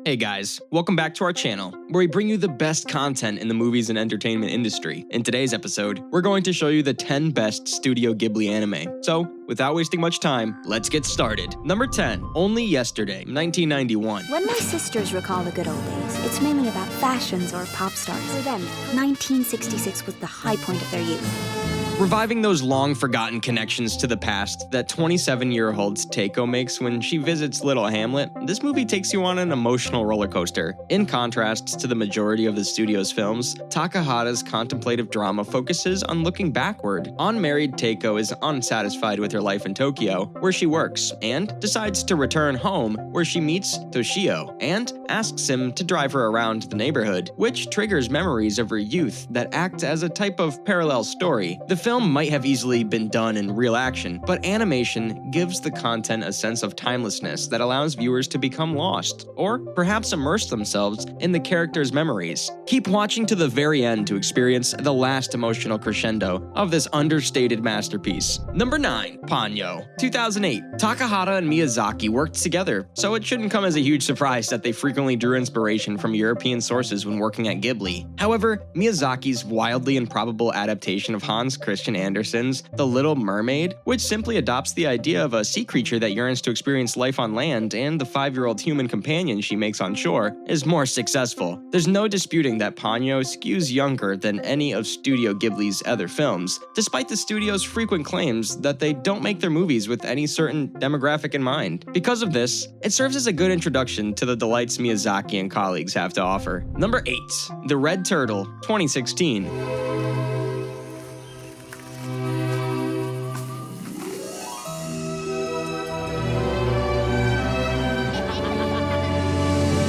Hey guys, welcome back to our channel, where we bring you the best content in the movies and entertainment industry. In today's episode, we're going to show you the 10 best Studio Ghibli anime. So, without wasting much time, let's get started. Number 10, Only Yesterday, 1991. When my sisters recall the good old days, it's mainly about fashions or pop stars. For them, 1966 was the high point of their youth. Reviving those long-forgotten connections to the past that 27-year-old Teiko makes when she visits Little Hamlet, this movie takes you on an emotional roller coaster. In contrast to the majority of the studio's films, Takahata's contemplative drama focuses on looking backward. Unmarried Teiko is unsatisfied with her life in Tokyo, where she works, and decides to return home, where she meets Toshio, and asks him to drive her around the neighborhood, which triggers memories of her youth that act as a type of parallel story. The film might have easily been done in real action, but animation gives the content a sense of timelessness that allows viewers to become lost, or perhaps immerse themselves in the characters' memories. Keep watching to the very end to experience the last emotional crescendo of this understated masterpiece. Number 9, Ponyo, 2008. Takahata and Miyazaki worked together, so it shouldn't come as a huge surprise that they frequently drew inspiration from European sources when working at Ghibli. However, Miyazaki's wildly improbable adaptation of Hans Christian Andersen's The Little Mermaid, which simply adopts the idea of a sea creature that yearns to experience life on land and the 5-year-old human companion she makes on shore, is more successful. There's no disputing that Ponyo skews younger than any of Studio Ghibli's other films, despite the studio's frequent claims that they don't make their movies with any certain demographic in mind. Because of this, it serves as a good introduction to the delights Miyazaki and colleagues have to offer. Number 8, The Red Turtle, 2016.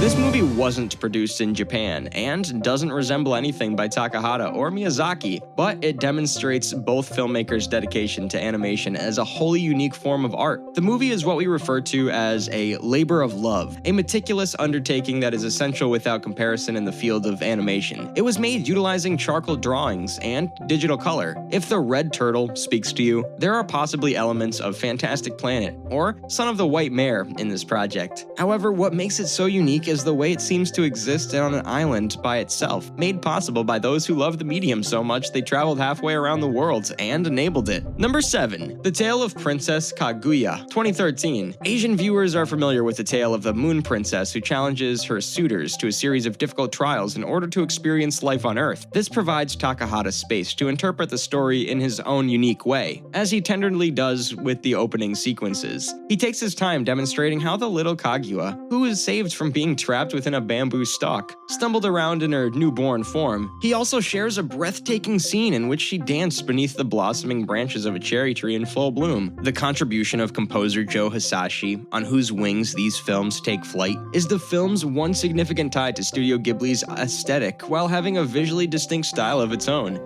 This movie wasn't produced in Japan and doesn't resemble anything by Takahata or Miyazaki, but it demonstrates both filmmakers' dedication to animation as a wholly unique form of art. The movie is what we refer to as a labor of love, a meticulous undertaking that is essential without comparison in the field of animation. It was made utilizing charcoal drawings and digital color. If The Red Turtle speaks to you, there are possibly elements of Fantastic Planet or Son of the White Mare in this project. However, what makes it so unique is the way it seems to exist on an island by itself, made possible by those who love the medium so much they traveled halfway around the world and enabled it. Number 7, The Tale of Princess Kaguya, 2013. Asian viewers are familiar with the tale of the Moon Princess who challenges her suitors to a series of difficult trials in order to experience life on Earth. This provides Takahata space to interpret the story in his own unique way, as he tenderly does with the opening sequences. He takes his time demonstrating how the little Kaguya, who is saved from being trapped within a bamboo stalk, stumbled around in her newborn form. He also shares a breathtaking scene in which she danced beneath the blossoming branches of a cherry tree in full bloom. The contribution of composer Joe Hisaishi, on whose wings these films take flight, is the film's one significant tie to Studio Ghibli's aesthetic while having a visually distinct style of its own.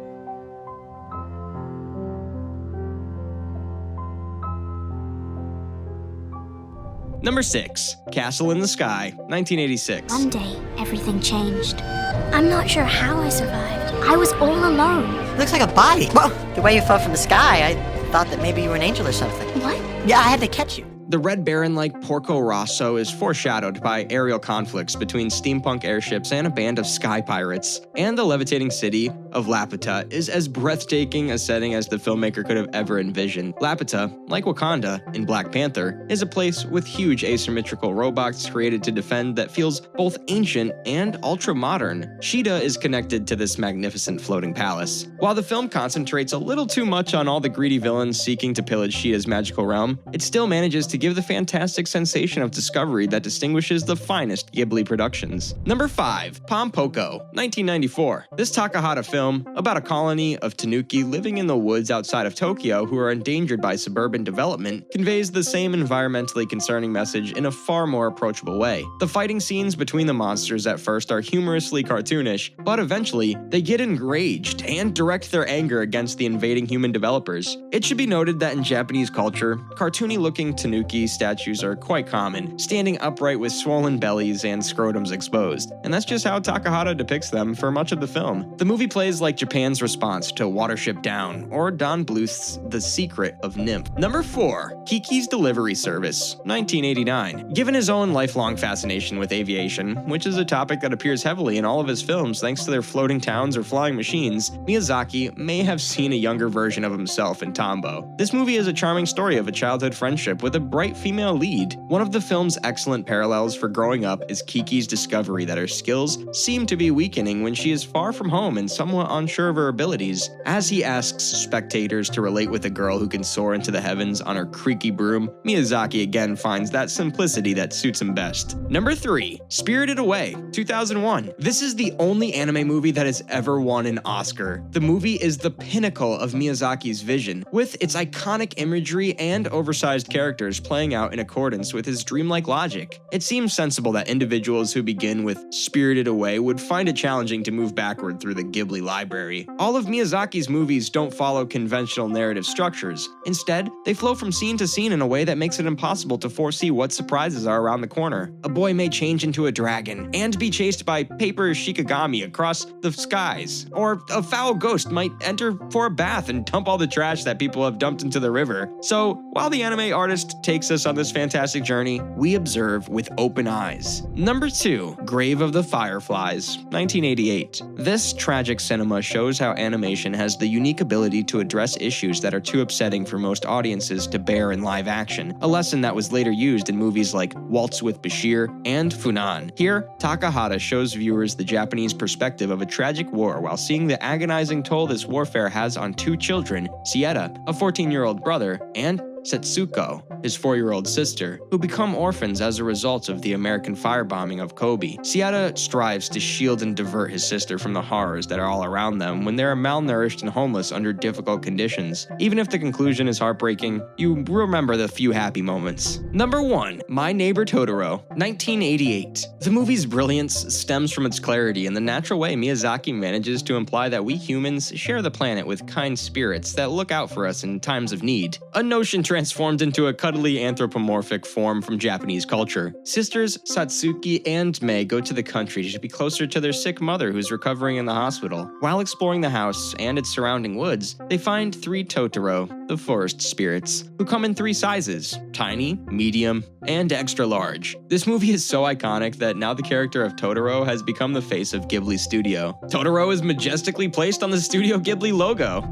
Number 6, Castle in the Sky, 1986. One day, everything changed. I'm not sure how I survived. I was all alone. Looks like a body. Well, the way you fell from the sky, I thought that maybe you were an angel or something. What? Yeah, I had to catch you. The Red Baron like Porco Rosso is foreshadowed by aerial conflicts between steampunk airships and a band of sky pirates, and the levitating city of Laputa is as breathtaking a setting as the filmmaker could have ever envisioned. Laputa, like Wakanda in Black Panther, is a place with huge asymmetrical robots created to defend that feels both ancient and ultra-modern. Sheeta is connected to this magnificent floating palace. While the film concentrates a little too much on all the greedy villains seeking to pillage Sheeta's magical realm, it still manages to give the fantastic sensation of discovery that distinguishes the finest Ghibli productions. Number 5, Pompoko, 1994. This Takahata film, about a colony of tanuki living in the woods outside of Tokyo who are endangered by suburban development, conveys the same environmentally concerning message in a far more approachable way. The fighting scenes between the monsters at first are humorously cartoonish, but eventually, they get enraged and direct their anger against the invading human developers. It should be noted that in Japanese culture, cartoony-looking tanuki Satsuki statues are quite common, standing upright with swollen bellies and scrotums exposed. And that's just how Takahata depicts them for much of the film. The movie plays like Japan's response to Watership Down, or Don Bluth's The Secret of Nymph. Number 4. Kiki's Delivery Service, 1989. Given his own lifelong fascination with aviation, which is a topic that appears heavily in all of his films thanks to their floating towns or flying machines, Miyazaki may have seen a younger version of himself in Tombo. This movie is a charming story of a childhood friendship with a bright female lead. One of the film's excellent parallels for growing up is Kiki's discovery that her skills seem to be weakening when she is far from home and somewhat unsure of her abilities. As he asks spectators to relate with a girl who can soar into the heavens on her creaky broom, Miyazaki again finds that simplicity that suits him best. Number 3. Spirited Away, 2001. This is the only anime movie that has ever won an Oscar. The movie is the pinnacle of Miyazaki's vision, with its iconic imagery and oversized characters playing out in accordance with his dreamlike logic. It seems sensible that individuals who begin with Spirited Away would find it challenging to move backward through the Ghibli library. All of Miyazaki's movies don't follow conventional narrative structures. Instead, they flow from scene to scene in a way that makes it impossible to foresee what surprises are around the corner. A boy may change into a dragon and be chased by paper shikigami across the skies, or a foul ghost might enter for a bath and dump all the trash that people have dumped into the river. So, while the anime artist takes us on this fantastic journey, we observe with open eyes. Number 2. Grave of the Fireflies, 1988. This tragic cinema shows how animation has the unique ability to address issues that are too upsetting for most audiences to bear in live action, a lesson that was later used in movies like Waltz with Bashir and Funan. Here, Takahata shows viewers the Japanese perspective of a tragic war while seeing the agonizing toll this warfare has on two children, Sieta, a 14-year-old brother, and Setsuko, his 4-year-old sister, who become orphans as a result of the American firebombing of Kobe. Sieta strives to shield and divert his sister from the horrors that are all around them when they are malnourished and homeless under difficult conditions. Even if the conclusion is heartbreaking, you remember the few happy moments. Number 1. My Neighbor Totoro, 1988. The movie's brilliance stems from its clarity and the natural way Miyazaki manages to imply that we humans share the planet with kind spirits that look out for us in times of need. A notion transformed into a cuddly anthropomorphic form from Japanese culture. Sisters Satsuki and Mei go to the country to be closer to their sick mother who's recovering in the hospital. While exploring the house and its surrounding woods, they find 3 Totoro, the forest spirits, who come in 3 sizes: tiny, medium, and extra large. This movie is so iconic that now the character of Totoro has become the face of Ghibli Studio. Totoro is majestically placed on the Studio Ghibli logo.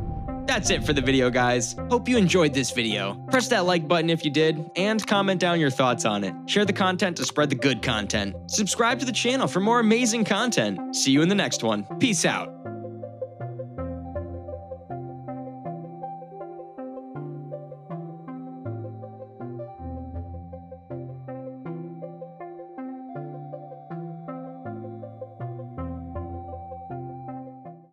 That's it for the video, guys. Hope you enjoyed this video. Press that like button if you did, and comment down your thoughts on it. Share the content to spread the good content. Subscribe to the channel for more amazing content. See you in the next one. Peace out.